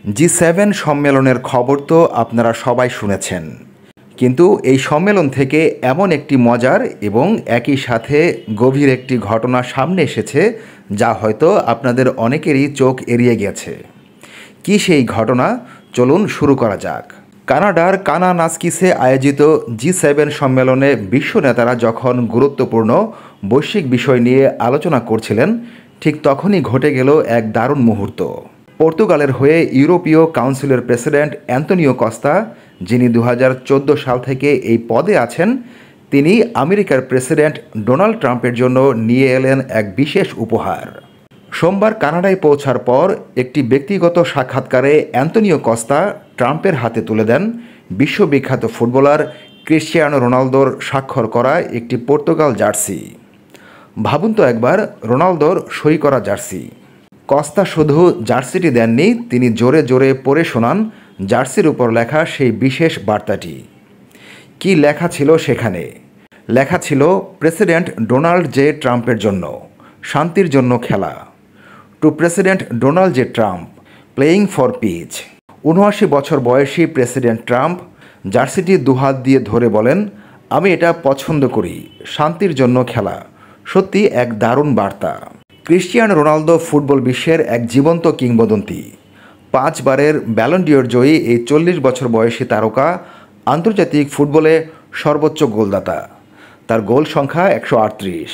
জি7 সম্মেলনের খবর তো আপনারা সবাই শুনেছেন, কিন্তু এই সম্মেলন থেকে এমন একটি মজার এবং একই সাথে গভীর একটি ঘটনা সামনে এসেছে যা হয়তো আপনাদের অনেকেরই চোখ এড়িয়ে গেছে। কি সেই ঘটনা? চলুন শুরু করা যাক। কানাডার কানানাস্কিসে আয়োজিত জি7 সম্মেলনে বিশ্ব নেতারা যখন গুরুত্বপূর্ণ বৈশ্বিক বিষয় নিয়ে আলোচনা করছিলেন, ঠিক তখনই ঘটে গেল এক দারুণ মুহূর্ত। পর্তুগালের হয়ে ইউরোপীয় কাউন্সিলের প্রেসিডেন্ট অ্যান্তোনিও কস্তা, যিনি 2014 সাল থেকে এই পদে আছেন, তিনি আমেরিকার প্রেসিডেন্ট ডোনাল্ড ট্রাম্পের জন্য নিয়ে এলেন এক বিশেষ উপহার। সোমবার কানাডায় পৌঁছার পর একটি ব্যক্তিগত সাক্ষাৎকারে অ্যান্তোনিও কস্তা ট্রাম্পের হাতে তুলে দেন বিশ্ববিখ্যাত ফুটবলার ক্রিশ্চিয়ানো রোনালদোর স্বাক্ষর করা একটি পর্তুগাল জার্সি। ভাবুন তো একবার, রোনালদোর সই করা জার্সি। কস্তা শুধু জার্সিটি দেননি, তিনি জোরে জোরে পড়ে শোনান জার্সির উপর লেখা সেই বিশেষ বার্তাটি। কি লেখা ছিল সেখানে? লেখা ছিল, প্রেসিডেন্ট ডোনাল্ড জে ট্রাম্পের জন্য, শান্তির জন্য খেলা। To president Donald J Trump, playing for peace. ৭৯ বছর বয়সী প্রেসিডেন্ট ট্রাম্প জার্সিটি দুহাত দিয়ে ধরে বলেন, আমি এটা পছন্দ করি, শান্তির জন্য খেলা। সত্যি এক দারুণ বার্তা। ক্রিশ্চিয়ানো রোনালদো ফুটবল বিশ্বের এক জীবন্ত কিংবদন্তি। 5 বারের ব্যালন ডিওর জয়ী এই 40 বছর বয়সী তারকা আন্তর্জাতিক ফুটবলে সর্বোচ্চ গোলদাতা। তার গোল সংখ্যা 138।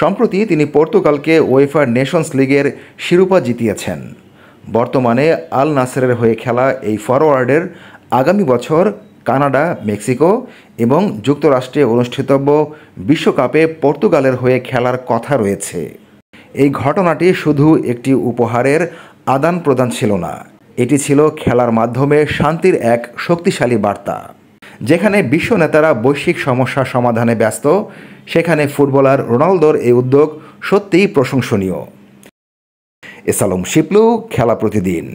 সম্প্রতি তিনি পর্তুগালকে ওয়েফা নেশনস লিগের শিরোপা জিতিয়েছেন। বর্তমানে আল নাসেরের হয়ে খেলা এই ফরওয়ার্ডের আগামী বছর কানাডা, মেক্সিকো এবং যুক্তরাষ্ট্রে অনুষ্ঠিতব্য বিশ্বকাপে পর্তুগালের হয়ে খেলার কথা রয়েছে। এই ঘটনাটি শুধু একটি উপহারের আদান প্রদান ছিল না, এটি ছিল খেলার মাধ্যমে শান্তির এক শক্তিশালী বার্তা। যেখানে বিশ্ব নেতারা বৈশ্বিক সমস্যা সমাধানে ব্যস্ত, সেখানে ফুটবলার রোনালদোর এই উদ্যোগ সত্যিই প্রশংসনীয়। এসালম শিপলু, খেলা প্রতিদিন।